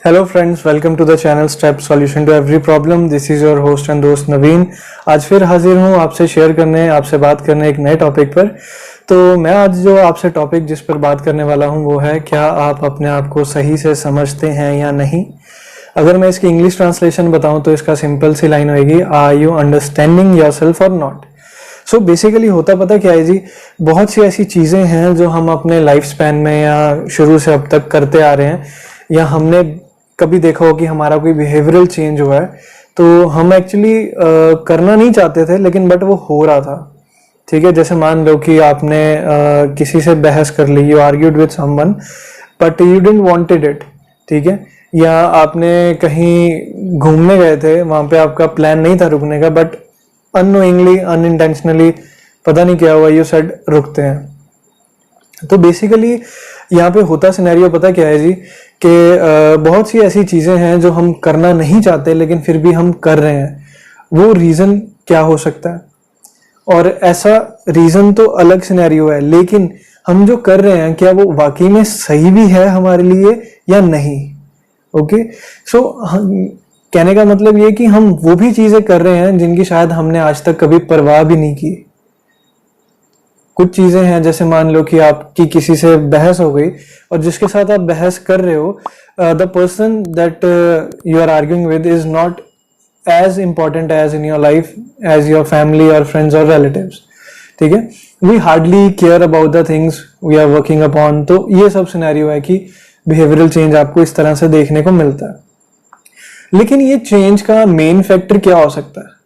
Hello friends, welcome to the channel step solution to every problem. This is your host and दोस्त नवीन। आज फिर हाजिर हूँ आपसे शेयर करने, आपसे बात करने एक नए टॉपिक पर। तो मैं आज जो आपसे टॉपिक जिस पर बात करने वाला हूँ वो है, क्या आप अपने आप को सही से समझते हैं या नहीं। अगर मैं इसकी इंग्लिश ट्रांसलेशन बताऊँ तो इसका सिंपल सी लाइन होगी, आर यू अंडरस्टैंडिंग योरसेल्फ और नॉट। सो बेसिकली होता पता क्या है जी, बहुत सी ऐसी चीज़ें हैं जो हम अपने लाइफ स्पैन में या शुरू से अब तक करते आ रहे हैं, या हमने कभी देखा हो कि हमारा कोई बिहेवियरल चेंज हुआ है, तो हम एक्चुअली करना नहीं चाहते थे लेकिन बट वो हो रहा था। ठीक है, जैसे मान लो कि आपने किसी से बहस कर ली, you argued with someone but you didn't wanted it. ठीक है, या आपने कहीं घूमने गए थे, वहां पे आपका प्लान नहीं था रुकने का, बट अननोइंगली अनइंटेंशनली पता नहीं क्या हुआ, यू सेड रुकते हैं। तो बेसिकली यहाँ पे होता सिनेरियो पता क्या है जी, कि बहुत सी ऐसी चीज़ें हैं जो हम करना नहीं चाहते लेकिन फिर भी हम कर रहे हैं। वो रीज़न क्या हो सकता है, और ऐसा रीज़न तो अलग सिनेरियो है, लेकिन हम जो कर रहे हैं क्या वो वाकई में सही भी है हमारे लिए या नहीं। ओके, सो कहने का मतलब ये कि हम वो भी चीज़ें कर रहे हैं जिनकी शायद हमने आज तक कभी परवाह भी नहीं की। कुछ चीजें हैं, जैसे मान लो कि आपकी किसी से बहस हो गई और जिसके साथ आप बहस कर रहे हो, the person that you are arguing with is not as important as in your life as your family और फ्रेंड्स और रिलेटिव्स। ठीक है, we hardly care about the things we are working upon. तो ये सब सिनेरियो है कि behavioural change आपको इस तरह से देखने को मिलता है। लेकिन ये चेंज का मेन फैक्टर क्या हो सकता है?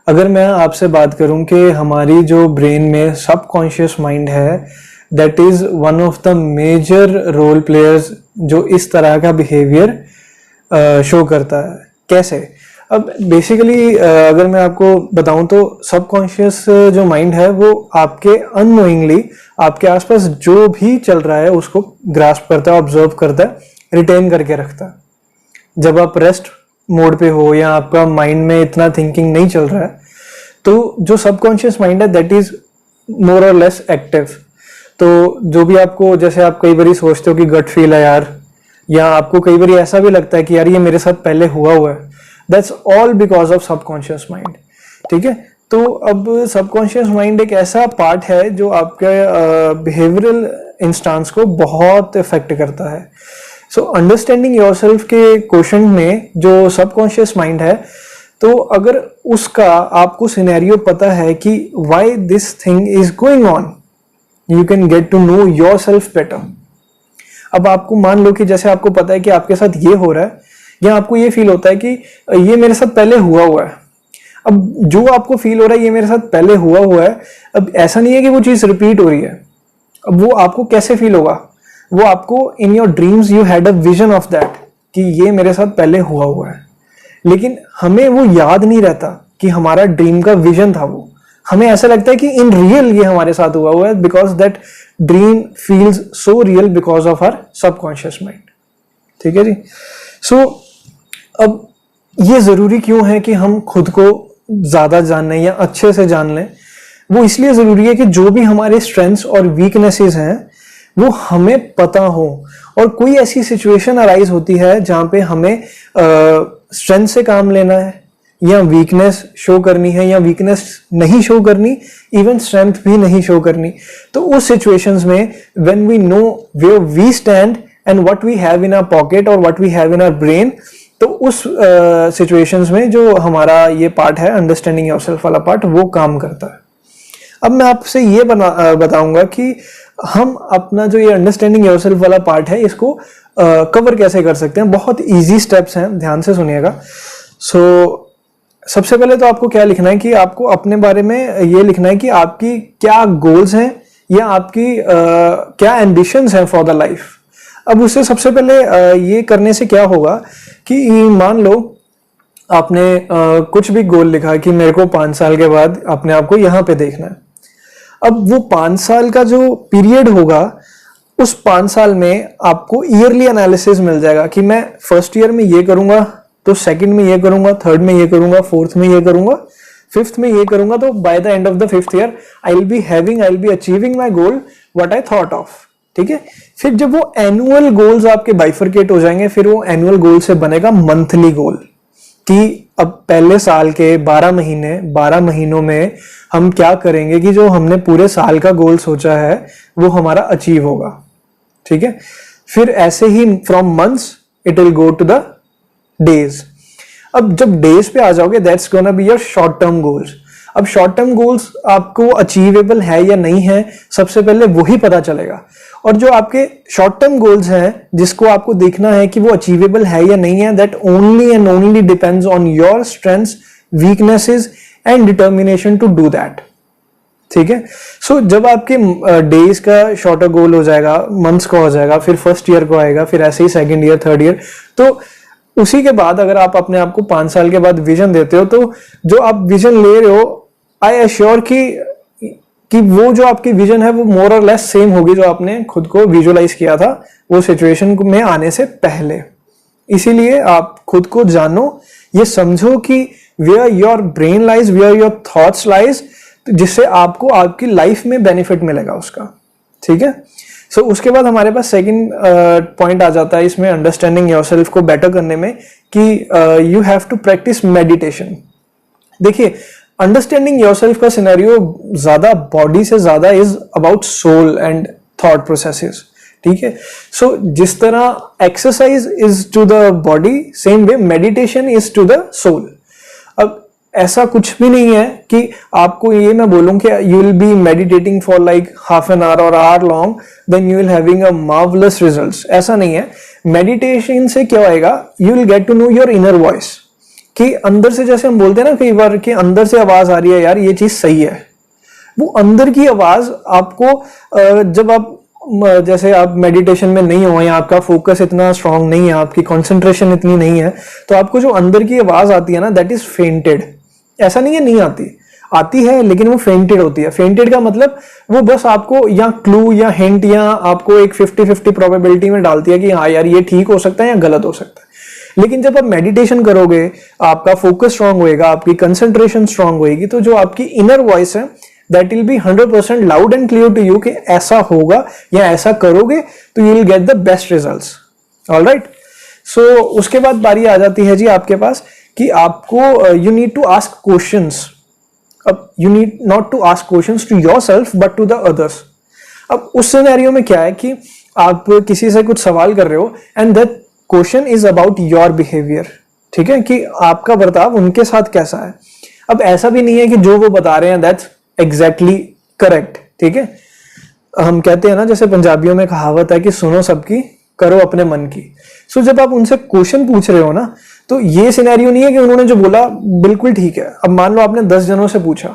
अगर मैं आपसे बात करूं कि हमारी जो ब्रेन में सबकॉन्शियस माइंड है, that is one of the major role players जो इस तरह का बिहेवियर शो करता है। कैसे? अब बेसिकली अगर मैं आपको बताऊं तो सबकॉन्शियस जो माइंड है वो आपके अननोइंगली आपके आसपास जो भी चल रहा है उसको ग्रास्प करता है, ऑब्जर्व करता है, रिटेन करके रखता है। जब आप रेस्ट मोड पे हो या आपका माइंड में इतना थिंकिंग नहीं चल रहा है, तो जो सबकॉन्शियस माइंड है दैट इज मोर और लेस एक्टिव। तो जो भी आपको, जैसे आप कई बार सोचते हो कि गट फील है यार, या आपको कई बार ऐसा भी लगता है कि यार ये मेरे साथ पहले हुआ है, that's all because of subconscious mind. ठीक है, तो अब सबकॉन्शियस माइंड एक ऐसा पार्ट है जो आपके बिहेवियरल इंस्टांस को बहुत इफेक्ट करता है। सो अंडरस्टैंडिंग योरसेल्फ के क्वेश्चन में जो सबकॉन्शियस माइंड है, तो अगर उसका आपको सिनेरियो पता है कि why this thing is going on, you can get to know yourself better. अब आपको मान लो कि जैसे आपको पता है कि आपके साथ ये हो रहा है, या आपको ये फील होता है कि ये मेरे साथ पहले हुआ है। अब जो आपको फील हो रहा है ये मेरे साथ पहले हुआ है, अब ऐसा नहीं है कि वो चीज रिपीट हो रही है। अब वो आपको कैसे फील होगा? वो आपको in your dreams you had a vision of that कि ये मेरे साथ पहले हुआ है, लेकिन हमें वो याद नहीं रहता कि हमारा ड्रीम का विजन था वो। हमें ऐसा लगता है कि इन रियल ये हमारे साथ हुआ है, because that dream feels so real because of our subconscious mind. ठीक है जी। सो अब ये जरूरी क्यों है कि हम खुद को ज्यादा जान लें या अच्छे से जान लें? वो इसलिए जरूरी है कि जो भी हमारे स्ट्रेंथ्स और वीकनेसेस हैं वो हमें पता हो, और कोई ऐसी सिचुएशन अराइज होती है जहां पे हमें स्ट्रेंथ से काम लेना है या वीकनेस शो करनी है, या वीकनेस नहीं शो करनी, इवन स्ट्रेंथ भी नहीं शो करनी। तो उस सिचुएशंस में when we know where we stand and what we have in our pocket और what we have in our brain, तो उस सिचुएशंस में जो हमारा ये पार्ट है अंडरस्टैंडिंग योरसेल्फ वाला पार्ट, वो काम करता है। अब मैं आपसे ये बताऊंगा कि हम अपना जो ये अंडरस्टैंडिंग योरसेल्फ वाला पार्ट है इसको कवर कैसे कर सकते हैं। बहुत इजी स्टेप्स हैं, ध्यान से सुनिएगा। सो सबसे पहले तो आपको क्या लिखना है कि आपको अपने बारे में ये लिखना है कि आपकी क्या गोल्स हैं या आपकी क्या एम्बिशंस हैं फॉर द लाइफ। अब उससे सबसे पहले ये करने से क्या होगा कि मान लो आपने कुछ भी गोल लिखा कि मेरे को 5 साल के बाद अपने आप को यहाँ पे देखना है। अब वो 5 साल का जो पीरियड होगा, उस 5 साल में आपको ईयरली एनालिसिस मिल जाएगा कि मैं फर्स्ट ईयर में ये करूंगा, तो सेकंड में ये करूंगा, थर्ड में ये करूंगा, फोर्थ में ये करूंगा, फिफ्थ में ये करूंगा। तो by the end of the fifth year I will be achieving my goal what I thought of. ठीक है। फिर जब वो एनुअल गोल्स आपके बाइफरकेट हो जाएंगे, फिर वो एनुअल गोल से बनेगा मंथली गोल, कि अब पहले साल के 12 महीनों में हम क्या करेंगे कि जो हमने पूरे साल का गोल सोचा है वो हमारा अचीव होगा, ठीक है। फिर ऐसे ही from months it will go to the days. अब जब डेज पे आ जाओगे, that's gonna be your short term goals. अब शॉर्ट टर्म गोल्स आपको अचीवेबल है या नहीं है, सबसे पहले वही पता चलेगा। और जो आपके शॉर्ट टर्म गोल्स हैं जिसको आपको देखना है कि वो अचीवेबल है या नहीं है, that only and only depends on your strengths, weaknesses and determination to do that, ठीक है। सो जब आपके डेज का शॉर्टर गोल हो जाएगा, मंथ्स का हो जाएगा, फिर फर्स्ट ईयर को आएगा, फिर ऐसे ही सेकेंड ईयर, थर्ड ईयर, तो उसी के बाद अगर आप अपने आप को 5 साल के बाद विजन देते हो, तो जो आप विजन ले रहे हो, आई एश्योर कि वो जो आपकी विजन है वो मोर और लेस सेम होगी जो आपने खुद को विजुअलाइज किया था वो सिचुएशन में आने से पहले। इसीलिए आप खुद को जानो, ये समझो कि where your brain lies, where your thoughts lies, जिससे आपको आपकी लाइफ में बेनिफिट मिलेगा उसका, ठीक है। सो उसके बाद हमारे पास सेकंड पॉइंट आ जाता है इसमें अंडरस्टैंडिंग योरसेल्फ को बेटर करने में, कि you have to practice meditation. देखिए, अंडरस्टैंडिंग योरसेल्फ का सिनेरियो ज्यादा बॉडी से ज्यादा is about soul and thought processes, ठीक है। सो जिस तरह exercise is to the body, same way meditation is to the soul. अब ऐसा कुछ भी नहीं है कि आपको ये मैं बोलूं कि you will be meditating for like half an hour और hour long, then you will having a marvellous results, ऐसा नहीं है। मेडिटेशन से क्या होएगा, you will get to know your inner voice, कि अंदर से, जैसे हम बोलते हैं ना कई बार कि अंदर से आवाज आ रही है, यार ये चीज सही है, वो अंदर की आवाज आपको जब आप जैसे आप मेडिटेशन में नहीं हो या आपका फोकस इतना स्ट्रांग नहीं है, आपकी कंसंट्रेशन इतनी नहीं है, तो आपको जो अंदर की आवाज आती है ना, दैट इज फेंटेड। ऐसा नहीं है नहीं आती है, लेकिन वो फेंटेड होती है। फेंटेड का मतलब वो बस आपको या क्लू या हिंट या आपको एक 50-50 प्रोबेबिलिटी में डालती है कि हाँ यार ये ठीक हो सकता है या गलत हो सकता है। लेकिन जब आप मेडिटेशन करोगे, आपका फोकस स्ट्रांग होएगा, आपकी कंसंट्रेशन स्ट्रांग होएगी, तो जो आपकी इनर वॉइस है that will be 100% loud and clear to you कि ऐसा होगा या ऐसा करोगे तो you will get the best results. Alright, so उसके बाद बारी आ जाती है जी आपके पास कि आपको you need to ask questions. अब you need not to ask questions to yourself but to the others. अब उस सिनेरियो में क्या है कि आप किसी से कुछ सवाल कर रहे हो and that question is about your behaviour, ठीक है, कि आपका बर्ताव उनके साथ कैसा है। अब ऐसा भी नहीं है कि जो वो बता रहे हैं दैट्स एग्जैक्टली करेक्ट, ठीक है। हम कहते हैं ना, जैसे पंजाबियों में कहावत है कि सुनो सबकी, करो अपने मन की। सो जब आप उनसे क्वेश्चन पूछ रहे हो ना, तो ये सिनेरियो नहीं है कि उन्होंने जो बोला बिल्कुल ठीक है। अब मान लो आपने 10 जनों से पूछा,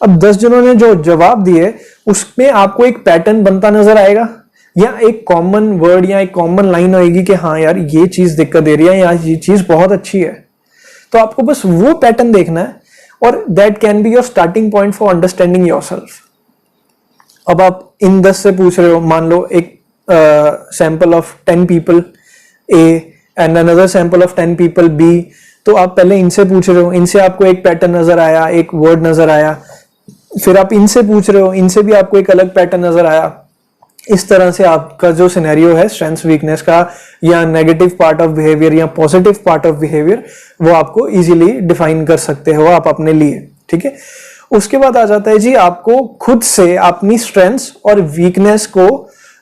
अब 10 जनों ने जो जवाब दिए उसमें आपको एक पैटर्न बनता नजर आएगा, या एक कॉमन वर्ड या एक कॉमन लाइन होगी कि हाँ यार ये चीज दिक्कत दे रही है या ये चीज बहुत अच्छी है। तो आपको बस वो पैटर्न देखना है और that can be your starting point for understanding yourself. अब आप इन 10 से पूछ रहे हो, मान लो एक sample of 10 people A and another sample of 10 people be, तो आप पहले इनसे पूछ रहे हो, इनसे आपको एक पैटर्न नजर आया, एक वर्ड नजर आया, फिर आप इनसे पूछ रहे हो, इनसे भी आपको एक अलग पैटर्न नजर आया। इस तरह से आपका जो सिनेरियो है स्ट्रेंथ्स वीकनेस का, या नेगेटिव पार्ट ऑफ बिहेवियर या पॉजिटिव पार्ट ऑफ बिहेवियर, वो आपको इजीली डिफाइन कर सकते हो आप अपने लिए, ठीक है। उसके बाद आ जाता है जी आपको खुद से अपनी स्ट्रेंथ्स और वीकनेस को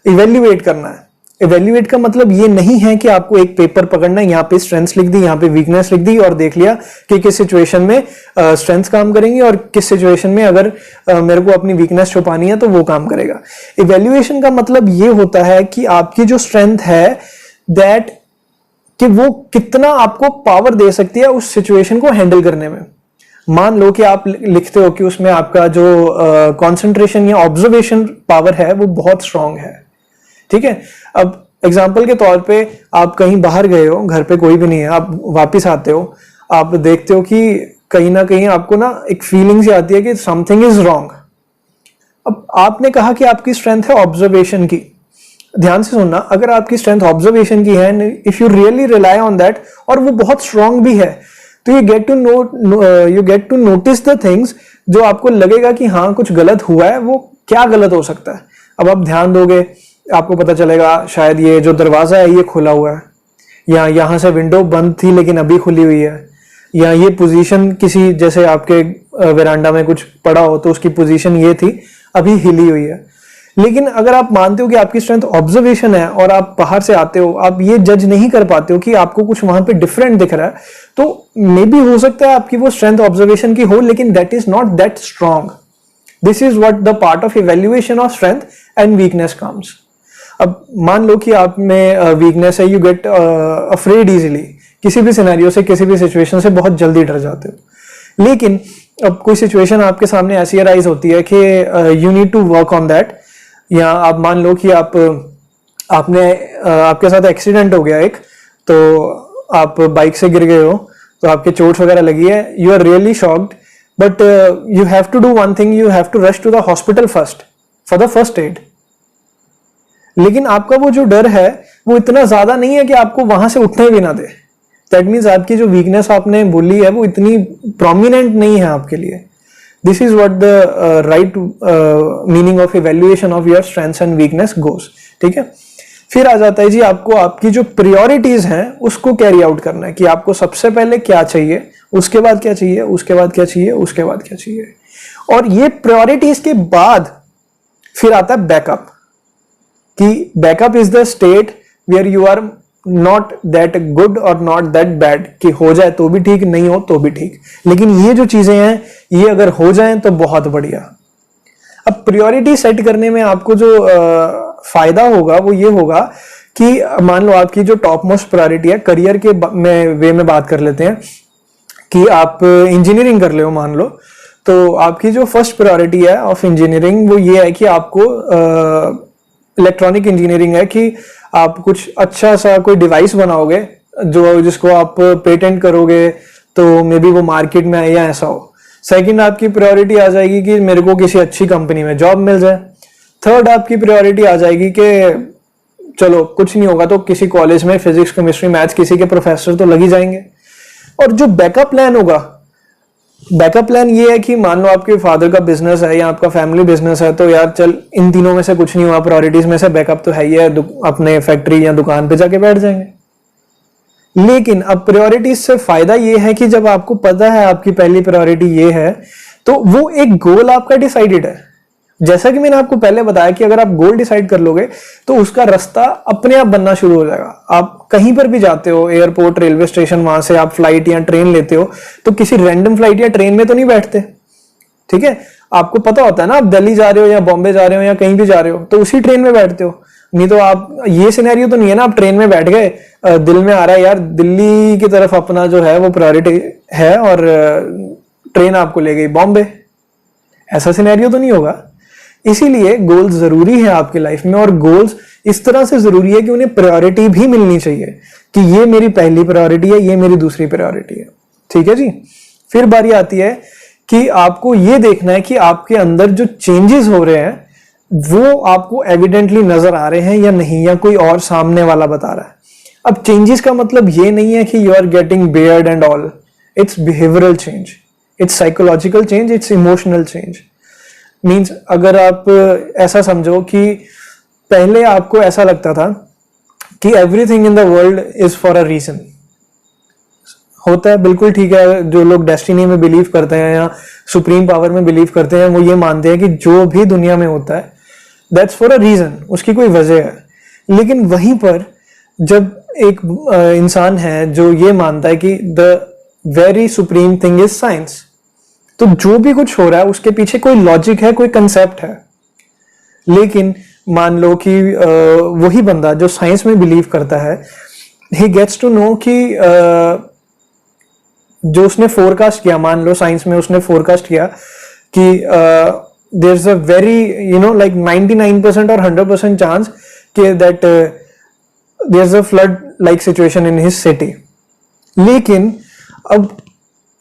इवेल्युएट करना है। इवेल्युएट का मतलब ये नहीं है कि आपको एक पेपर पकड़ना है, यहाँ पे स्ट्रेंथ्स लिख दी, यहाँ पे वीकनेस लिख दी और देख लिया कि किस सिचुएशन में स्ट्रेंथ्स काम करेंगी और किस सिचुएशन में अगर मेरे को अपनी वीकनेस छुपानी है तो वो काम करेगा। इवेल्युएशन का मतलब ये होता है कि आपकी जो स्ट्रेंथ है दैट, कि वो कितना आपको पावर दे सकती है उस सिचुएशन को हैंडल करने में। मान लो कि आप लिखते हो कि उसमें आपका जो कंसंट्रेशन या ऑब्जर्वेशन पावर है वो बहुत स्ट्रांग है, ठीक है। अब एग्जाम्पल के तौर पे आप कहीं बाहर गए हो, घर पे कोई भी नहीं है, आप वापस आते हो, आप देखते हो कि कहीं ना कहीं आपको ना एक फीलिंग सी आती है कि समथिंग इज रॉन्ग। अब आपने कहा कि आपकी स्ट्रेंथ है ऑब्जर्वेशन की, ध्यान से सुनना, अगर आपकी स्ट्रेंथ ऑब्जर्वेशन की है, if you really rely on that और वो बहुत स्ट्रांग भी है, तो you get to notice the things जो आपको लगेगा कि हाँ कुछ गलत हुआ है, वो क्या गलत हो सकता है। अब आप ध्यान दोगे आपको पता चलेगा शायद ये जो दरवाजा है ये खुला हुआ है, या यहाँ से विंडो बंद थी लेकिन अभी खुली हुई है, या ये पोजीशन किसी, जैसे आपके वेरांडा में कुछ पड़ा हो तो उसकी पोजीशन ये थी, अभी हिली हुई है। लेकिन अगर आप मानते हो कि आपकी स्ट्रेंथ ऑब्जर्वेशन है और आप बाहर से आते हो, आप ये जज नहीं कर पाते हो कि आपको कुछ वहां पे डिफरेंट दिख रहा है, तो मे बी हो सकता है आपकी वो स्ट्रेंथ ऑब्जर्वेशन की हो, लेकिन that is not that strong. This is what the part of evaluation of strength and weakness comes. अब मान लो कि आप में वीकनेस है, यू गेट अफ्रेड इजीली, किसी भी सिनेरियो से, किसी भी सिचुएशन से बहुत जल्दी डर जाते हो। लेकिन अब कोई सिचुएशन आपके सामने ऐसी अराइज होती है कि you need to work on that, या आप मान लो कि आपके साथ एक्सीडेंट हो गया एक, तो आप बाइक से गिर गए हो, तो आपके चोट वगैरह लगी है, you are really shocked, but you have to do one thing, you have to rush to the hospital first for the first aid. लेकिन आपका वो जो डर है वो इतना ज्यादा नहीं है कि आपको वहां से उठने भी ना दे। दैट मीन्स आपकी जो वीकनेस आपने बोली है वो इतनी प्रोमिनेंट नहीं है आपके लिए। This is what the right meaning of evaluation of your strengths and weakness goes. ठीक है, फिर आ जाता है जी आपको आपकी जो प्रायोरिटीज हैं उसको कैरी आउट करना है, कि आपको सबसे पहले क्या चाहिए, उसके बाद क्या चाहिए, उसके बाद क्या चाहिए, उसके बाद क्या चाहिए। और ये प्रायोरिटीज के बाद फिर आता है बैकअप, कि backup is the state where you are not that good और नॉट दैट बैड, कि हो जाए तो भी ठीक, नहीं हो तो भी ठीक, लेकिन ये जो चीजें हैं ये अगर हो जाएं तो बहुत बढ़िया। अब प्रायोरिटी सेट करने में आपको जो फायदा होगा वो ये होगा कि मान लो आपकी जो टॉप मोस्ट प्रायोरिटी है, करियर के वे में बात कर लेते हैं, कि आप इंजीनियरिंग कर ले हो मान लो, तो आपकी जो फर्स्ट प्रायोरिटी है ऑफ इंजीनियरिंग वो ये है कि आपको इलेक्ट्रॉनिक इंजीनियरिंग है, कि आप कुछ अच्छा सा कोई डिवाइस बनाओगे जो जिसको आप पेटेंट करोगे तो मे बी वो मार्केट में आए या ऐसा हो। सेकंड आपकी प्रायोरिटी आ जाएगी कि मेरे को किसी अच्छी कंपनी में जॉब मिल जाए। थर्ड आपकी प्रायोरिटी आ जाएगी कि चलो कुछ नहीं होगा तो किसी कॉलेज में फिजिक्स केमिस्ट्री मैथ्स किसी के प्रोफेसर तो लग ही जाएंगे। और जो बैकअप प्लान होगा, बैकअप प्लान ये है कि मान लो आपके फादर का बिजनेस है या आपका फैमिली बिजनेस है, तो यार चल इन तीनों में से कुछ नहीं हुआ, प्रायोरिटीज में से बैकअप तो है ही है, अपने फैक्ट्री या दुकान पे जाके बैठ जाएंगे। लेकिन अब प्रायोरिटीज से फायदा ये है कि जब आपको पता है आपकी पहली प्रायोरिटी ये है, तो वो एक गोल आपका डिसाइडेड है। जैसा कि मैंने आपको पहले बताया कि अगर आप गोल डिसाइड कर लोगे तो उसका रास्ता अपने आप बनना शुरू हो जाएगा। आप कहीं पर भी जाते हो, एयरपोर्ट, रेलवे स्टेशन, वहां से आप फ्लाइट या ट्रेन लेते हो, तो किसी रैंडम फ्लाइट या ट्रेन में तो नहीं बैठते। ठीक है, आपको पता होता है ना आप दिल्ली जा रहे हो या बॉम्बे जा रहे हो या कहीं भी जा रहे हो तो उसी ट्रेन में बैठते हो। नहीं तो आप, ये सिनेरियो तो नहीं है ना आप ट्रेन में बैठ गए, दिल में आ रहा है यार दिल्ली की तरफ अपना जो है वो प्रायोरिटी है और ट्रेन आपको ले गई बॉम्बे, ऐसा सिनेरियो तो नहीं होगा। इसीलिए गोल्स जरूरी है आपकी लाइफ में, और गोल्स इस तरह से जरूरी है कि उन्हें प्रायोरिटी भी मिलनी चाहिए, कि ये मेरी पहली प्रायोरिटी है, ये मेरी दूसरी प्रायोरिटी है। ठीक है जी, फिर बारी आती है कि आपको ये देखना है कि आपके अंदर जो चेंजेस हो रहे हैं वो आपको एविडेंटली नजर आ रहे हैं या नहीं, या कोई और सामने वाला बता रहा है। अब चेंजेस का मतलब ये नहीं है कि you are getting beard and all, it's behavioural change, it's psychological change, it's emotional change. Means अगर आप ऐसा समझो कि पहले आपको ऐसा लगता था कि everything in the world is for a reason, होता है, बिल्कुल ठीक है। जो लोग डेस्टिनी में बिलीव करते हैं या सुप्रीम पावर में बिलीव करते हैं वो ये मानते हैं कि जो भी दुनिया में होता है दैट्स फॉर अ रीजन, उसकी कोई वजह है। लेकिन वहीं पर जब एक इंसान है जो ये मानता है कि the very supreme thing is science, तो जो भी कुछ हो रहा है उसके पीछे कोई लॉजिक है, कोई कंसेप्ट है। लेकिन मान लो कि वही बंदा जो साइंस में बिलीव करता है, ही गेट्स टू नो कि जो उसने फोरकास्ट किया, मान लो साइंस में उसने फोरकास्ट किया कि there is a very like 99% और 100% चांस कि that there is a flood like situation in his city. लेकिन अब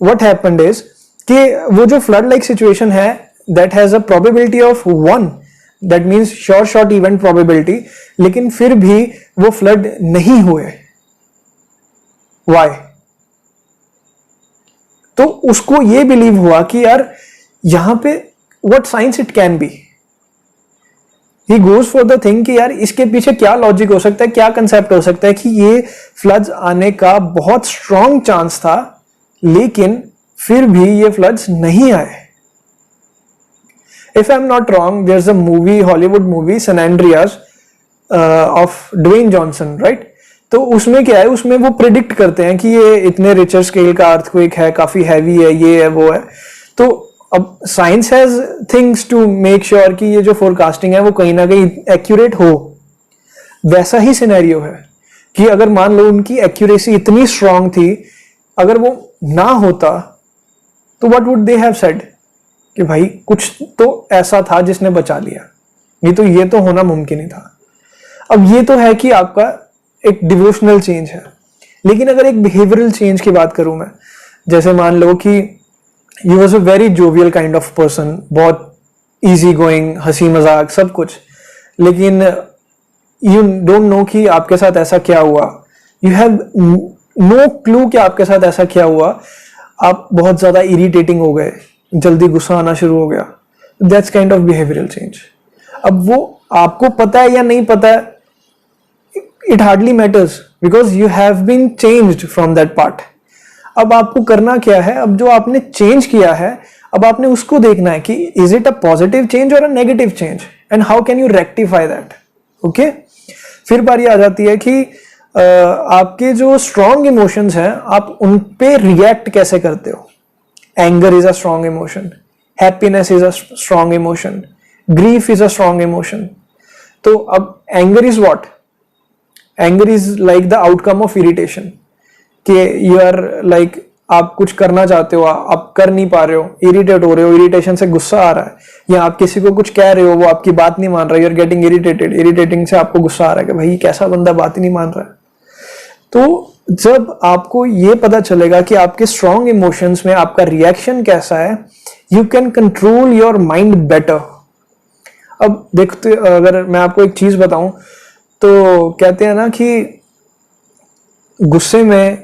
व्हाट हैपेंड इज कि वो जो फ्लड लाइक सिचुएशन है that has a probability of 1, that means sure shot event probability, लेकिन फिर भी वो फ्लड नहीं हुए। व्हाई? तो उसको ये बिलीव हुआ कि यार यहां पे what science it can be, he goes for the thing कि यार इसके पीछे क्या लॉजिक हो सकता है, क्या कंसेप्ट हो सकता है कि ये फ्लड्स आने का बहुत स्ट्रॉन्ग चांस था लेकिन फिर भी ये फ्लड्स नहीं आए. If I'm not wrong, there's a movie, Hollywood movie, San Andreas, of Dwayne Johnson, right? तो उसमें क्या है, उसमें वो प्रिडिक्ट करते हैं कि ये इतने रिचर स्केल का अर्थक्वेक है, काफी हैवी है, ये है वो है. तो अब science has things to make sure कि ये जो फोरकास्टिंग है वो कहीं ना कहीं एक्यूरेट हो. वैसा ही सिनेरियो है कि अगर मान लो उनकी एक्यूरेसी इतनी स्ट्रांग थी, अगर वो ना होता तो what would they have said कि भाई कुछ तो ऐसा था जिसने बचा लिया, नहीं तो ये तो होना मुमकिन ही था. अब ये तो है कि आपका एक डिवोशनल चेंज है, लेकिन अगर एक बिहेवियरल चेंज की बात करूं मैं, जैसे मान लो कि you was a very jovial kind of person, बहुत इजी गोइंग, हंसी मजाक सब कुछ, लेकिन यू डोंट नो कि आपके साथ ऐसा क्या हुआ, यू हैव नो क्लू कि आपके साथ ऐसा क्या हुआ, आप बहुत ज्यादा इरिटेटिंग हो गए, जल्दी गुस्सा आना शुरू हो गया. That's kind of behavioural change. अब वो आपको पता है या नहीं पता है, it hardly matters because you have been changed from that part. अब आपको करना क्या है, अब जो आपने चेंज किया है, अब आपने उसको देखना है कि is it a positive change और a negative change and how can you rectify that. Okay, फिर बारी आ जाती है कि आपके जो स्ट्रॉन्ग इमोशंस हैं आप उन पे रिएक्ट कैसे करते हो. Anger is a strong emotion, happiness is a strong emotion, grief is a strong emotion. तो अब anger is what, anger is like the outcome of irritation, कि यू आर लाइक आप कुछ करना चाहते हो, आप कर नहीं पा रहे हो, इरिटेट हो रहे हो, इरिटेशन से गुस्सा आ रहा है, या आप किसी को कुछ कह रहे हो वो आपकी बात नहीं मान रहा, you are getting irritated, irritating से आपको गुस्सा आ रहा है कि भाई कैसा बंदा बात ही नहीं मान रहा है. तो जब आपको ये पता चलेगा कि आपके स्ट्रॉन्ग इमोशंस में आपका रिएक्शन कैसा है, you can control your mind better. अब देखते, अगर मैं आपको एक चीज बताऊं तो कहते हैं ना कि गुस्से में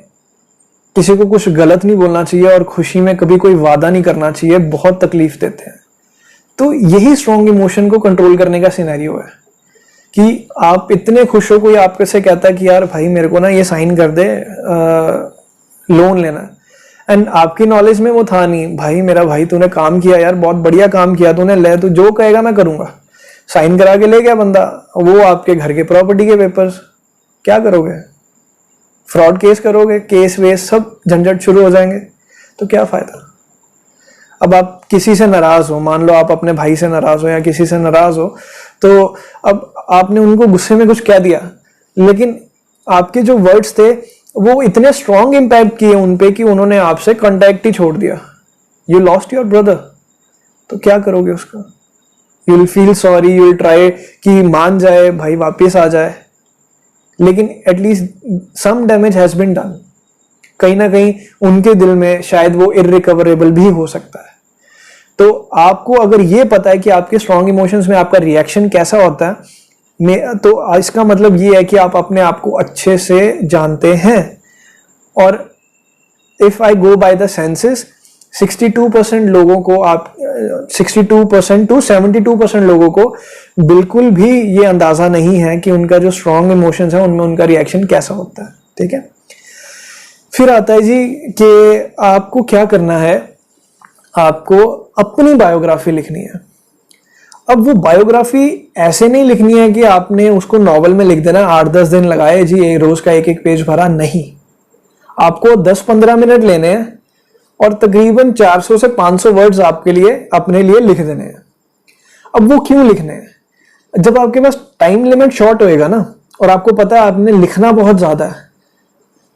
किसी को कुछ गलत नहीं बोलना चाहिए और खुशी में कभी कोई वादा नहीं करना चाहिए, बहुत तकलीफ देते हैं. तो यही स्ट्रॉन्ग इमोशन को कंट्रोल करने का सिनेरियो है कि आप इतने खुश हो, कोई आपके से कहता है कि यार भाई मेरे को ना ये साइन कर दे, लोन लेना, एंड आपकी नॉलेज में वो था नहीं, भाई मेरा भाई तूने काम किया यार, बहुत बढ़िया काम किया तूने, ले तू जो कहेगा मैं करूंगा, साइन करा के ले गया बंदा, वो आपके घर के प्रॉपर्टी के पेपर्स, क्या करोगे, फ्रॉड केस करोगे, केस वेस सब झंझट शुरू हो जाएंगे, तो क्या फायदा. अब आप किसी से नाराज हो, मान लो आप अपने भाई से नाराज हो या किसी से नाराज हो, तो अब आपने उनको गुस्से में कुछ कह दिया, लेकिन आपके जो वर्ड्स थे वो इतने स्ट्रॉन्ग इंपैक्ट किए उनपे कि उन्होंने आपसे कांटेक्ट ही छोड़ दिया. यू लॉस्ट योर ब्रदर, तो क्या करोगे उसका, you will feel sorry, you will try कि मान जाए भाई, वापस आ जाए, लेकिन at least some damage has been done. कहीं ना कहीं उनके दिल में शायद वो इररिकवरेबल भी हो सकता है. तो आपको अगर ये पता है कि आपके स्ट्रॉन्ग इमोशंस में आपका रिएक्शन कैसा होता है, तो इसका मतलब ये है कि आप अपने आप को अच्छे से जानते हैं. और if I go by the senses, 62% लोगों को आप 62% टू 72% लोगों को बिल्कुल भी ये अंदाजा नहीं है कि उनका जो स्ट्रॉन्ग इमोशंस है उनमें उनका रिएक्शन कैसा होता है. ठीक है, फिर आता है जी कि आपको क्या करना है, आपको अपनी बायोग्राफी लिखनी है. अब वो बायोग्राफी ऐसे नहीं लिखनी है कि आपने उसको नॉवल में लिख देना, 8-10 दिन लगाए जी, रोज का एक पेज भरा, नहीं. आपको 10-15 मिनट लेने हैं और तकरीबन 400 से 500 वर्ड्स आपके लिए अपने लिए लिख देने हैं. अब वो क्यों लिखने हैं, जब आपके पास टाइम लिमिट शॉर्ट होएगा ना, और आपको पता है आपने लिखना बहुत ज्यादा है,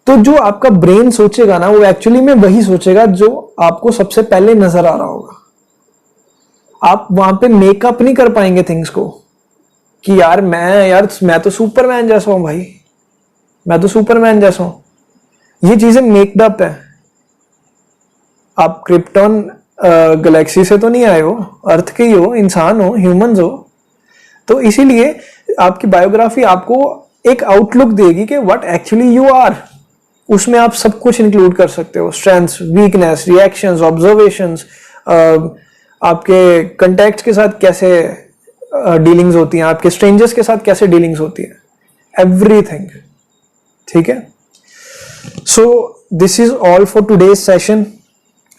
तो जो आपका ब्रेन सोचेगा ना, वो एक्चुअली में वही सोचेगा जो आपको सबसे पहले नजर आ रहा होगा. आप वहां पे मेकअप नहीं कर पाएंगे थिंग्स को कि यार मैं तो सुपरमैन जैसा हूं भाई, मैं तो सुपरमैन जैसा हूं. ये चीजें मेकअप है. आप क्रिप्टॉन गैलेक्सी से तो नहीं आए हो, अर्थ के ही हो, इंसान हो, ह्यूमंस हो. तो इसीलिए आपकी बायोग्राफी आपको एक आउटलुक देगी कि व्हाट एक्चुअली यू आर. उसमें आप सब कुछ इंक्लूड कर सकते हो, स्ट्रेंथ्स, वीकनेस, रिएक्शंस, ऑब्जर्वेशंस, आपके कंटेक्ट के साथ कैसे डीलिंग्स होती हैं, आपके स्ट्रेंजर्स के साथ कैसे डीलिंग्स होती है, एवरीथिंग। ठीक है, so this is all for today's session.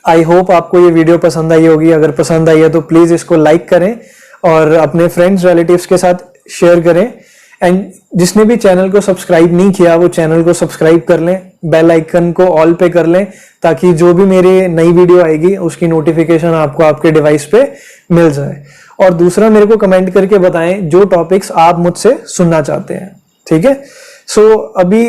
I hope आपको ये वीडियो पसंद आई होगी। अगर पसंद आई है तो प्लीज इसको लाइक करें और अपने फ्रेंड्स रिलेटिव्स के साथ शेयर करें। एंड जिसने भी चैनल को सब्सक्राइब नहीं किया वो चैनल को सब्सक्राइब कर लें, बेल आइकन को ऑल पे कर लें, ताकि जो भी मेरी नई वीडियो आएगी उसकी नोटिफिकेशन आपको आपके डिवाइस पे मिल जाए। और दूसरा, मेरे को कमेंट करके बताएं जो टॉपिक्स आप मुझसे सुनना चाहते हैं। ठीक है, सो अभी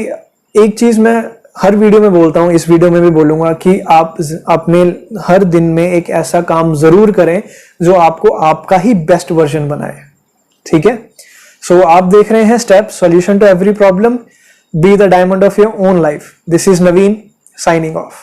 एक चीज मैं हर वीडियो में बोलता हूं, इस वीडियो में भी बोलूंगा कि आप अपने हर दिन में एक ऐसा काम जरूर करें जो आपको आपका ही बेस्ट वर्जन बनाए। ठीक है, सो आप देख रहे हैं step solution to every problem, be the diamond of your own life. This is Naveen signing of.